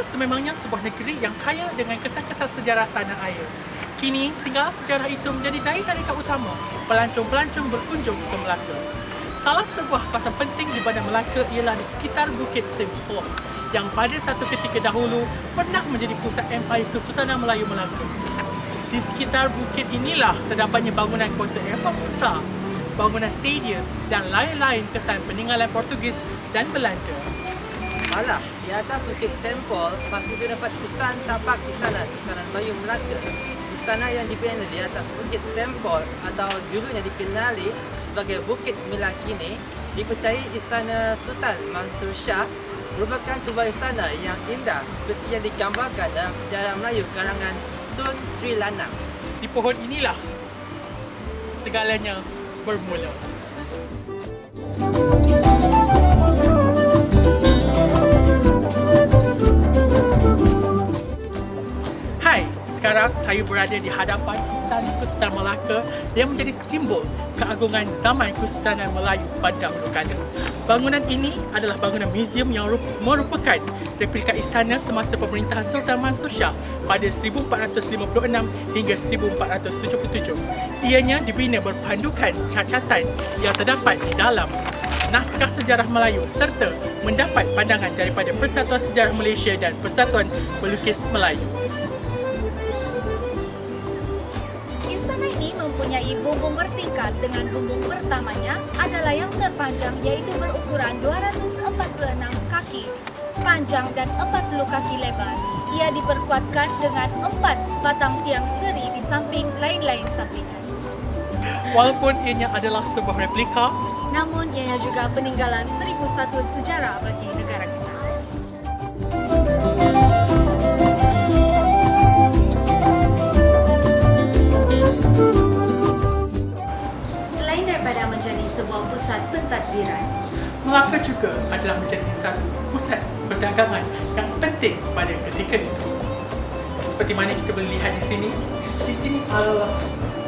Sememangnya sebuah negeri yang kaya dengan kesan-kesan sejarah tanah air. Kini, tinggal sejarah itu menjadi daya tarikan utama pelancong-pelancong berkunjung ke Melaka. Salah sebuah kawasan penting di Bandar Melaka ialah di sekitar Bukit Sempol yang pada satu ketika dahulu pernah menjadi pusat Empayar Kesultanan Melayu Melaka. Di sekitar bukit inilah terdapatnya bangunan kota Eva besar, bangunan stadium dan lain-lain kesan peninggalan Portugis dan Belanda. Malah, di atas Bukit Sempol pasti terdapat kesan tapak istana Melayu Melaka. Istana yang dibina di atas Bukit Sempol atau dulunya dikenali sebagai Bukit Melakini dipercayai istana Sultan Mansur Shah merupakan sebuah istana yang indah seperti yang digambarkan dalam sejarah Melayu karangan Tun Sri Lanang. Di pohon inilah segalanya bermula. Sekarang saya berada di hadapan Istana Kesultanan Melaka yang menjadi simbol keagungan zaman Kesultanan Melayu pada dahulu kala. Bangunan ini adalah bangunan muzium yang merupakan replika istana semasa pemerintahan Sultan Mansur Shah pada 1456 hingga 1477. Ianya dibina berpandukan cacatan yang terdapat di dalam naskah sejarah Melayu serta mendapat pandangan daripada Persatuan Sejarah Malaysia dan Persatuan Pelukis Melayu. Istana ini mempunyai bumbung bertingkat dengan bumbung pertamanya adalah yang terpanjang iaitu berukuran 246 kaki panjang dan 40 kaki lebar. Ia diperkuatkan dengan 4 batang tiang seri di samping lain-lain sampingan. Walaupun ianya adalah sebuah replika, namun ianya juga peninggalan 1001 sejarah bagi negara kita. Sebuah pusat pentadbiran, Melaka juga adalah menjadi satu pusat perdagangan yang penting pada ketika itu. Seperti mana kita boleh lihat di sini adalah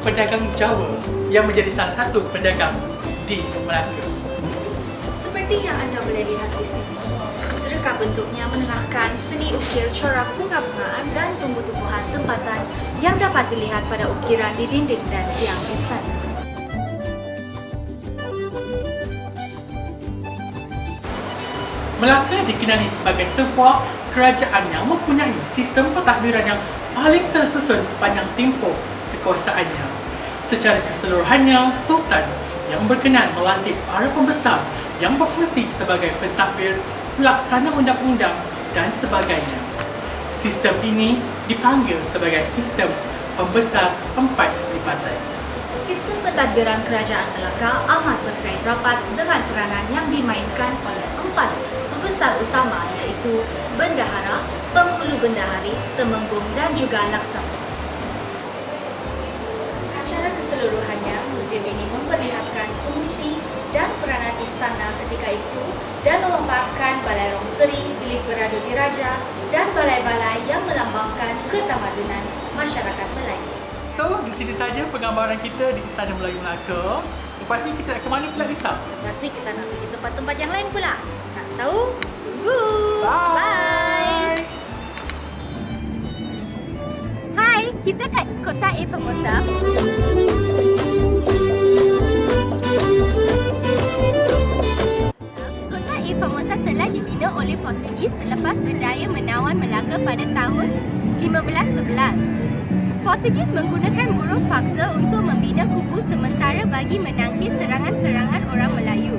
pedagang Jawa yang menjadi salah satu pedagang di Melaka. Seperti yang anda boleh lihat di sini, serka bentuknya menengahkan seni ukir corak bunga-bungaan dan tumbuh-tumbuhan tempatan yang dapat dilihat pada ukiran di dinding dan tiang istana. Melaka dikenali sebagai sebuah kerajaan yang mempunyai sistem pentadbiran yang paling tersusun sepanjang tempoh kekuasaannya. Secara keseluruhannya, Sultan yang berkenan melantik para pembesar yang berfungsi sebagai pentadbir, pelaksana undang-undang dan sebagainya. Sistem ini dipanggil sebagai sistem pembesar empat lipatan. Sistem pentadbiran kerajaan Melaka amat berkait rapat dengan peranan yang dimainkan oleh 4 pembesar utama iaitu Bendahara, Penghulu Bendahari, Temenggung dan juga Laksana. Secara keseluruhannya, muzium ini memperlihatkan fungsi dan peranan istana ketika itu dan memaparkan balai rongseri, bilik beradu diraja dan balai-balai yang melambangkan ketamadunan masyarakat Melayu. So, di sini saja penggambaran kita di Istana Melayu Melaka. Lepas ni kita nak ke mana pula, Lisa? Lepas ni kita nak pergi tempat-tempat yang lain pula. Tak tahu? Tunggu! Bye! Hai, kita kat Kota A Formosa. Kota A Formosa telah dibina oleh Portugis selepas berjaya menawan Melaka pada tahun 1511. Portugis menggunakan buruh paksa untuk membina kubu sementara bagi menangkis serangan-serangan orang Melayu.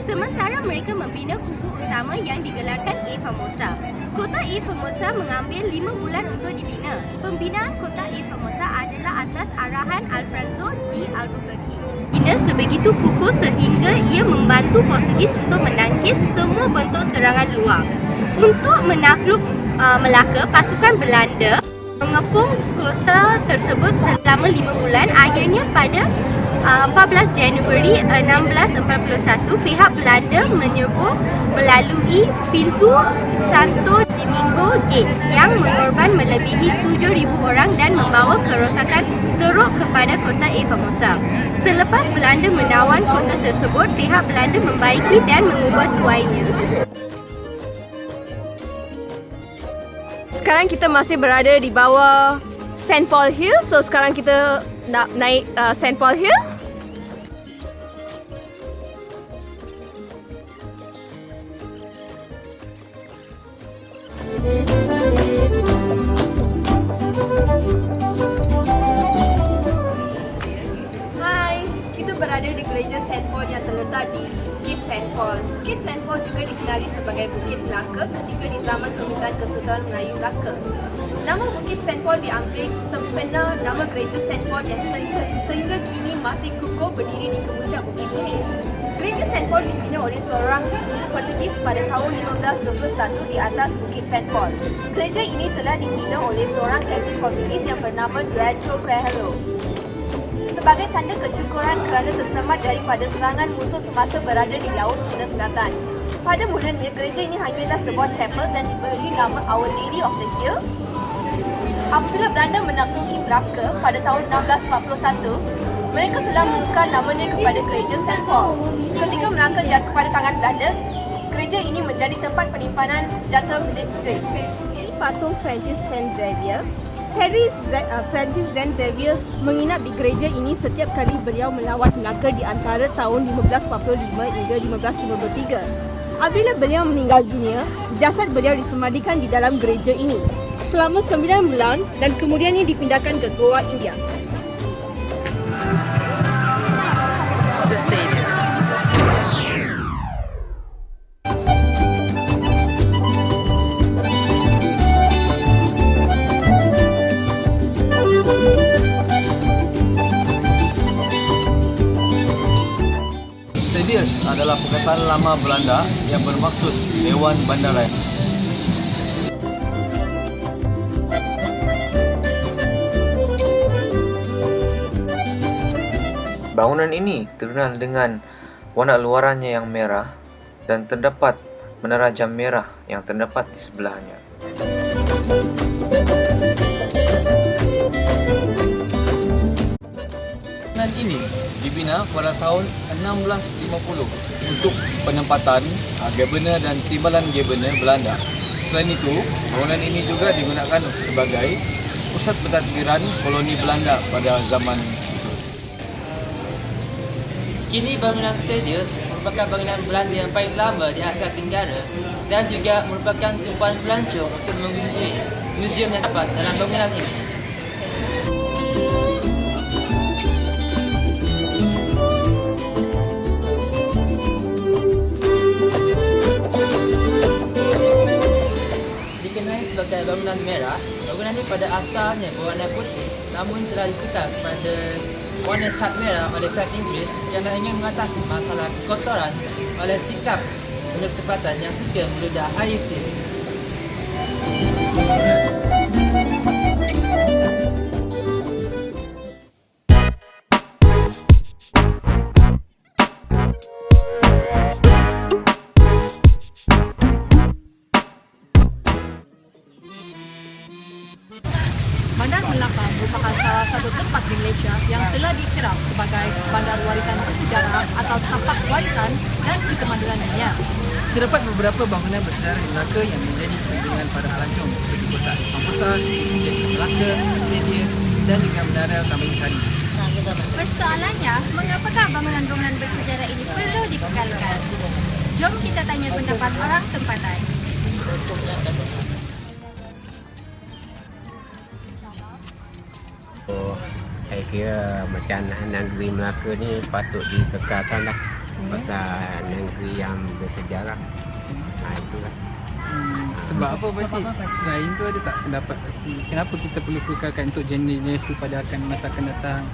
Sementara mereka membina kubu utama yang digelarkan A Formosa. Kota A Formosa mengambil 5 bulan untuk dibina. Pembinaan Kota A Formosa adalah atas arahan Alfonso de Albuquerque. Bina sebegitu kukuh sehingga ia membantu Portugis untuk menangkis semua bentuk serangan luar. Untuk menakluk Melaka, pasukan Belanda mengepung kota tersebut selama 5 bulan. Akhirnya pada 14 Januari 1641, pihak Belanda menyerbu melalui pintu Santo Domingo Gate yang mengorban melebihi 7,000 orang dan membawa kerosakan teruk kepada kota Formosa. Selepas Belanda menawan kota tersebut, pihak Belanda membaiki dan mengubah suainya. Sekarang kita masih berada di bawah St. Paul Hill. So sekarang kita nak naik St. Paul Hill. Hai, kita berada di gereja St. Paul yang terletak di Bukit St. Paul. Bukit St. Paul juga dikenali sebagai Bukit Melaka ketika di zaman pemerintahan Kesultanan Melayu Melaka. Nama Bukit St. Paul diambil sempena nama gereja St. Paul yang sehingga kini masih kukuh berdiri di kemuncak bukit ini. Gereja St. Paul dibina oleh seorang Portugis pada tahun 1521 di atas Bukit St. Paul. Gereja ini telah dibina oleh seorang Katolik Portugis yang bernama Diego Ferreiro. Sebagai tanda kesyukuran kerana terselamat daripada serangan musuh semasa berada di Laut Cina Selatan. Pada mulanya, gereja ini hanyalah sebuah chapel dan diberi nama Our Lady of the Hill. Apabila Belanda menakluki Melaka pada tahun 1641, mereka telah menukar namanya kepada Gereja St. Paul. Ketika Melaka jatuh kepada tangan Belanda, gereja ini menjadi tempat penyimpanan senjata milik Inggris. Ini patung Francis Saint Xavier. Francis Saint Xavier menginap di gereja ini setiap kali beliau melawat Melaka di antara tahun 1545 hingga 1553. Apabila beliau meninggal dunia, jasad beliau disemadikan di dalam gereja ini selama 9 bulan dan kemudiannya dipindahkan ke Goa, India. The Stadiums. Stadius adalah perkataan lama Belanda yang bermaksud Dewan Bandaraya. Bangunan ini terkenal dengan warna luarannya yang merah dan terdapat menara jam merah yang terdapat di sebelahnya. Bangunan ini dibina pada tahun 1650 untuk penempatan Governor dan Timbalan Governor Belanda. Selain itu, bangunan ini juga digunakan sebagai pusat pentadbiran koloni Belanda pada zaman itu. Kini bangunan Stadius merupakan bangunan Belanda yang paling lama di Asia Tenggara dan juga merupakan tumpuan pelancong untuk mengunjungi muzium yang terdapat dalam bangunan ini. Dikenali sebagai bangunan merah, bangunan ini pada asalnya berwarna putih namun telah ditukar kepada warna cat merah oleh pihak Inggeris kerana ingin mengatasi masalah kotoran oleh sikap penduduk tempatan yang suka meludah air sil. Bandar Melaka merupakan salah satu tempat di Malaysia yang telah diiktiraf sebagai bandar warisan bersejarah atau tapak warisan dan kekemanuran dunia. Terdapat beberapa bangunan bersejarah di Melaka yang menjadi kunjungan para pelancong seperti kota Formosa, Masjid Melaka, Stadius dan juga Menara Taman Sari. Persoalannya, mengapakah bangunan-bangunan bersejarah ini perlu dikekalkan? Jom kita tanya pendapat orang tempatan. Saya kira macam negeri Melaka ni patut dikekalkan lah pasal negeri yang bersejarah. Itulah. Sebab apa Pakcik? Selain tu ada tak pendapat Pakcik? Kenapa kita perlu kekalkan untuk generasi pada masa akan datang?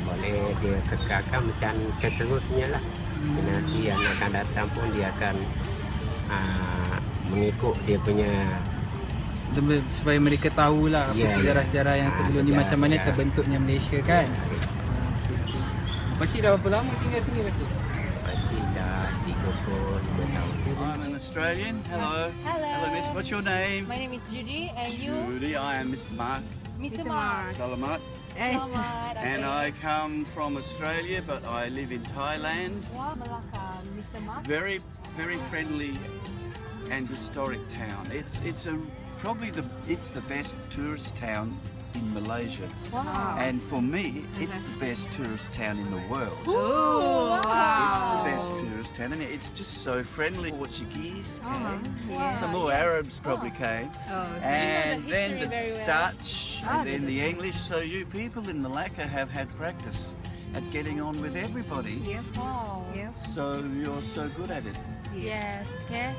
Boleh dia kekalkan macam seterusnya lah. Generasi yang akan datang pun dia akan mengikut dia punya Supaya mereka tahulah apa Ya, ya. sejarah-sejarah yang sebelum ni macam mana Sejarah. terbentuknya Malaysia kan. Pakcik dah berapa lama tinggal sini Pakcik? pasti dah 32 tahun. I'm an Australian. Hello. Hello, miss. What's your name? My name is Judy and you, Judy. I am Mr. Mark Mr. Mark. Salamat. Selamat. And I come from Australia, but I live in Thailand. Wah, Melaka. Mr. Mark. Very, very friendly and historic town. It's probably the best tourist town in Malaysia. Wow. And for me, it's the best tourist town in the world. Oh, It's the best tourist town, and it's just so friendly. Portuguese came, some more Arabs probably came, and the then history the very well. Dutch, and then the English. So you people in Malacca have had practice at getting on with everybody. Wow. So you're so good at it. Yes. Okay.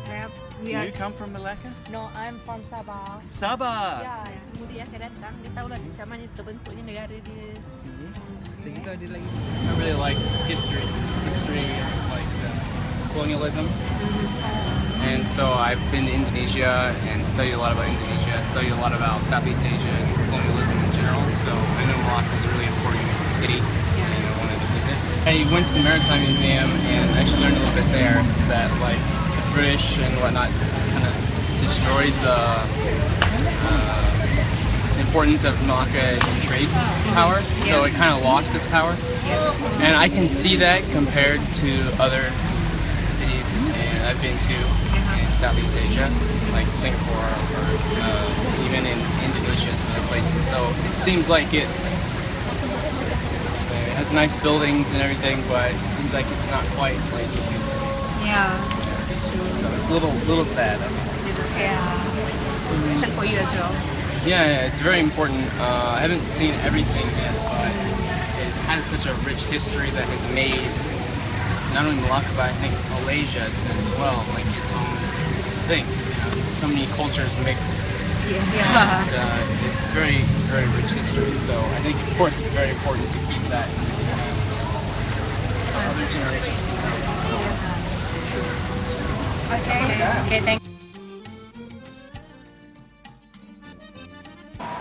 You come from Malacca? No, I'm from Sabah. Sabah. Ya, semua dia akan datang. Dia tahulah macam mana terbentuknya negara dia. Kita ada lagi. I really like history of like colonialism. And so I've been to Indonesia and studied a lot about Indonesia, studied a lot about Southeast Asia and colonialism in general. So I know Malacca is a really important city and I wanted to visit. I went to the Maritime Museum and actually learned a little bit there that like the British and whatnot kind of destroyed the importance of Malacca as a trade power. So it kind of lost its power. And I can see that compared to other cities and I've been to in Southeast Asia, like Singapore or even in Indonesia and some other places. So it seems like it has nice buildings and everything, but it seems like it's not quite like it used to be. Yeah. So it's a little sad. I think. Yeah. And for you as well. Yeah, it's very important. I haven't seen everything yet, but it has such a rich history that has made not only Malacca, but I think Malaysia as well, like its own thing. You know, so many cultures mixed. Yeah. And, it's very, very rich history. So I think, of course, it's very important to keep that. So other generations can know. Okay, thank you.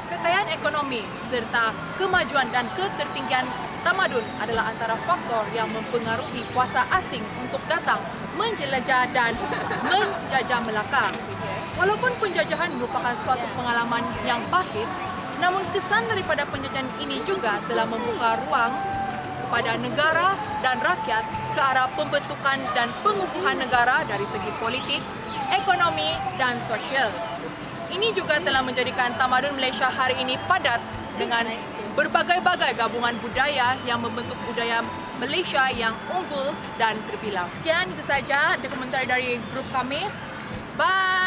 Kekayaan ekonomi serta kemajuan dan ketertinggian tamadun adalah antara faktor yang mempengaruhi kuasa asing untuk datang menjelajah dan menjajah Melaka. Walaupun penjajahan merupakan suatu pengalaman yang pahit, namun kesan daripada penjajahan ini juga telah membuka ruang kepada negara dan rakyat ke arah pembentukan dan pengukuhan negara dari segi politik, ekonomi dan sosial. Ini juga telah menjadikan tamadun Malaysia hari ini padat dengan berbagai-bagai gabungan budaya yang membentuk budaya Malaysia yang unggul dan terbilang. Sekian itu saja dokumentari dari grup kami. Bye!